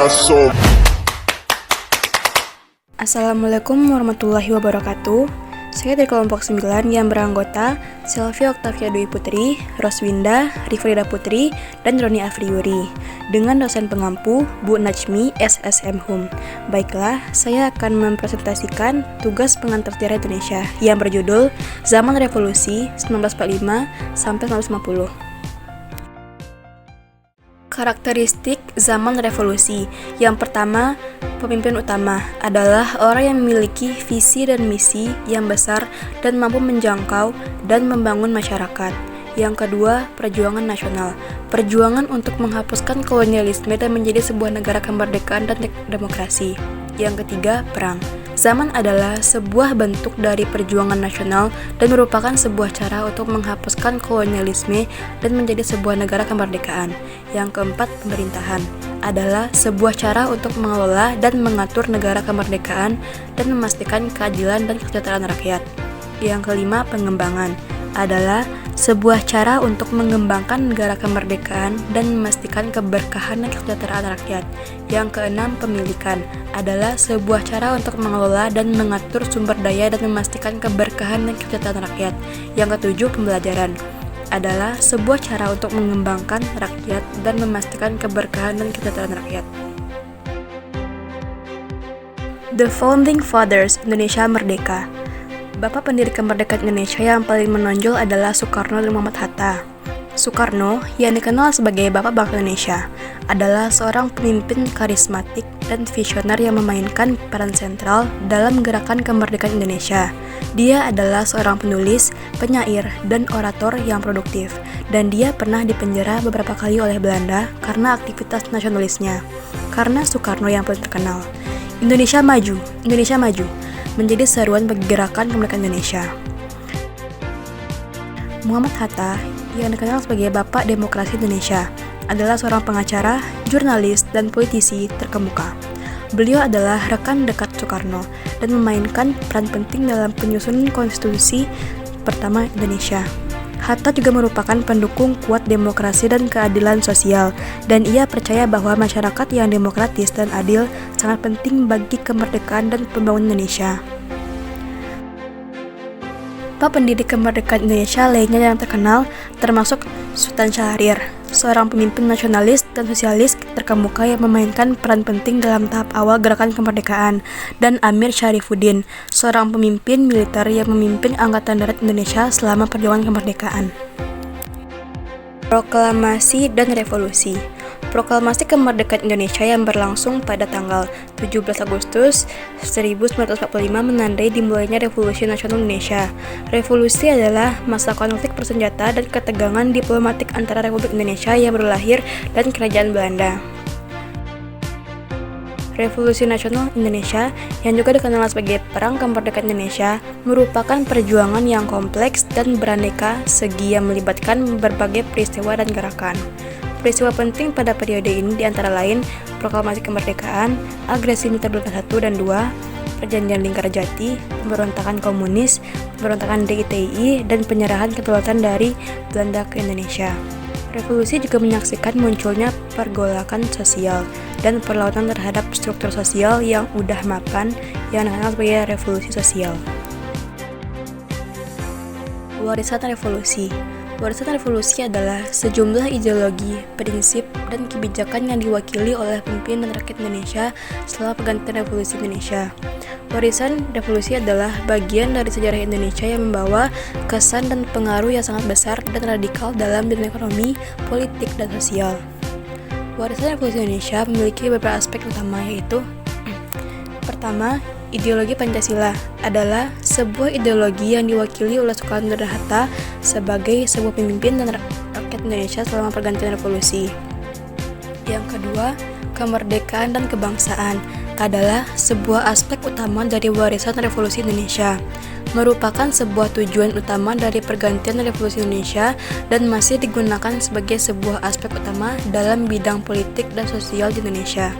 paso. Assalamualaikum warahmatullahi wabarakatuh. Saya dari kelompok 9 yang beranggota Sylvia Octavia Dwi Putri, Roswinda, Rifrida Putri, dan Roni Afriyuri dengan dosen pengampu Bu Najmi SSM Hum. Baiklah, saya akan mempresentasikan tugas pengantar sejarah Indonesia yang berjudul Zaman Revolusi 1945 sampai 1950. Karakteristik zaman revolusi. Yang pertama, pemimpin utama adalah orang yang memiliki visi dan misi yang besar dan mampu menjangkau dan membangun masyarakat. Yang kedua, perjuangan nasional. Perjuangan untuk menghapuskan kolonialisme dan menjadi sebuah negara kemerdekaan dan demokrasi. Yang ketiga, perang. Zaman adalah sebuah bentuk dari perjuangan nasional dan merupakan sebuah cara untuk menghapuskan kolonialisme dan menjadi sebuah negara kemerdekaan. Yang keempat, pemerintahan adalah sebuah cara untuk mengelola dan mengatur negara kemerdekaan dan memastikan keadilan dan kesejahteraan rakyat. Yang kelima, pengembangan adalah sebuah cara untuk mengembangkan negara kemerdekaan dan memastikan keberkahan dan kesejahteraan rakyat. Yang keenam, pemilikan adalah sebuah cara untuk mengelola dan mengatur sumber daya dan memastikan keberkahan dan kesejahteraan rakyat. Yang ketujuh, pembelajaran adalah sebuah cara untuk mengembangkan rakyat dan memastikan keberkahan dan kesejahteraan rakyat. The Founding Fathers Indonesia Merdeka. Bapak pendiri kemerdekaan Indonesia yang paling menonjol adalah Soekarno dan Muhammad Hatta. Soekarno, yang dikenal sebagai Bapak Bangsa Indonesia, adalah seorang pemimpin karismatik dan visioner yang memainkan peran sentral dalam gerakan kemerdekaan Indonesia. Dia adalah seorang penulis, penyair, dan orator yang produktif, dan dia pernah dipenjara beberapa kali oleh Belanda karena aktivitas nasionalisnya. Karena Soekarno yang paling terkenal, Indonesia Maju, Indonesia Maju menjadi seruan bagi gerakan kemerdekaan Indonesia. Muhammad Hatta, yang dikenal sebagai Bapak Demokrasi Indonesia, adalah seorang pengacara, jurnalis, dan politisi terkemuka. Beliau adalah rekan dekat Soekarno dan memainkan peran penting dalam penyusunan konstitusi pertama Indonesia. Hatta juga merupakan pendukung kuat demokrasi dan keadilan sosial, dan ia percaya bahwa masyarakat yang demokratis dan adil sangat penting bagi kemerdekaan dan pembangunan Indonesia. Pak pendiri kemerdekaan Indonesia lainnya yang terkenal termasuk Sultan Syahrir, seorang pemimpin nasionalis dan sosialis terkemuka yang memainkan peran penting dalam tahap awal gerakan kemerdekaan, dan Amir Syarifuddin, seorang pemimpin militer yang memimpin Angkatan Darat Indonesia selama perjuangan kemerdekaan. Proklamasi dan Revolusi. Proklamasi kemerdekaan Indonesia yang berlangsung pada tanggal 17 Agustus 1945 menandai dimulainya Revolusi Nasional Indonesia. Revolusi adalah masa konflik bersenjata dan ketegangan diplomatik antara Republik Indonesia yang berlahir dan Kerajaan Belanda. Revolusi Nasional Indonesia, yang juga dikenal sebagai Perang Kemerdekaan Indonesia, merupakan perjuangan yang kompleks dan beraneka segi yang melibatkan berbagai peristiwa dan gerakan. Peristiwa penting pada periode ini diantara lain Proklamasi Kemerdekaan, Agresi Militer 1 dan 2, Perjanjian Linggarjati, pemberontakan komunis, pemberontakan DITI, dan penyerahan kedaulatan dari Belanda ke Indonesia. Revolusi juga menyaksikan munculnya pergolakan sosial dan perlawanan terhadap struktur sosial yang udah mapan yang dikenal sebagai revolusi sosial. Warisan Revolusi. Warisan revolusi adalah sejumlah ideologi, prinsip, dan kebijakan yang diwakili oleh pemimpin dan rakyat Indonesia setelah pergantian revolusi Indonesia. Warisan revolusi adalah bagian dari sejarah Indonesia yang membawa kesan dan pengaruh yang sangat besar dan radikal dalam bidang ekonomi, politik, dan sosial. Warisan revolusi Indonesia memiliki beberapa aspek utama, yaitu pertama, ideologi Pancasila adalah sebuah ideologi yang diwakili oleh Soekarno dan Hatta sebagai sebuah pemimpin dan rakyat Indonesia selama pergantian revolusi. Yang kedua, kemerdekaan dan kebangsaan adalah sebuah aspek utama dari warisan revolusi Indonesia, merupakan sebuah tujuan utama dari pergantian revolusi Indonesia dan masih digunakan sebagai sebuah aspek utama dalam bidang politik dan sosial di Indonesia.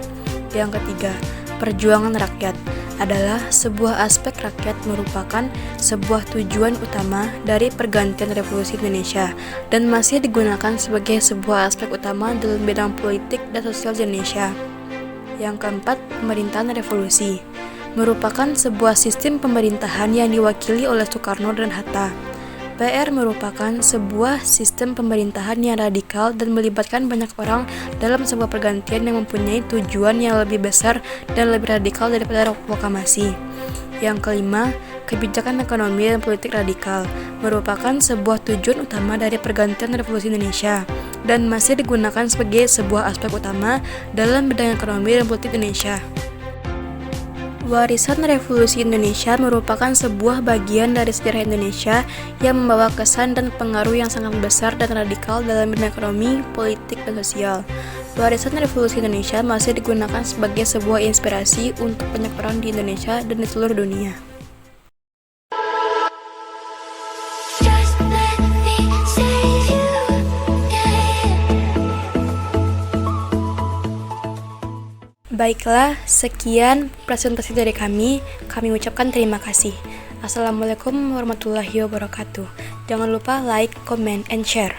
Yang ketiga, perjuangan rakyat adalah sebuah aspek rakyat, merupakan sebuah tujuan utama dari pergantian revolusi Indonesia dan masih digunakan sebagai sebuah aspek utama dalam bidang politik dan sosial di Indonesia. Yang keempat, pemerintahan revolusi merupakan sebuah sistem pemerintahan yang diwakili oleh Soekarno dan Hatta. PR merupakan sebuah sistem pemerintahan yang radikal dan melibatkan banyak orang dalam sebuah pergantian yang mempunyai tujuan yang lebih besar dan lebih radikal daripada proklamasi. Yang kelima, kebijakan ekonomi dan politik radikal merupakan sebuah tujuan utama dari pergantian revolusi Indonesia dan masih digunakan sebagai sebuah aspek utama dalam bidang ekonomi dan politik Indonesia. Warisan Revolusi Indonesia merupakan sebuah bagian dari sejarah Indonesia yang membawa kesan dan pengaruh yang sangat besar dan radikal dalam bidang ekonomi, politik, dan sosial. Warisan Revolusi Indonesia masih digunakan sebagai sebuah inspirasi untuk banyak orang di Indonesia dan di seluruh dunia. Baiklah, sekian presentasi dari kami. Kami ucapkan terima kasih. Assalamualaikum warahmatullahi wabarakatuh. Jangan lupa like, comment, and share.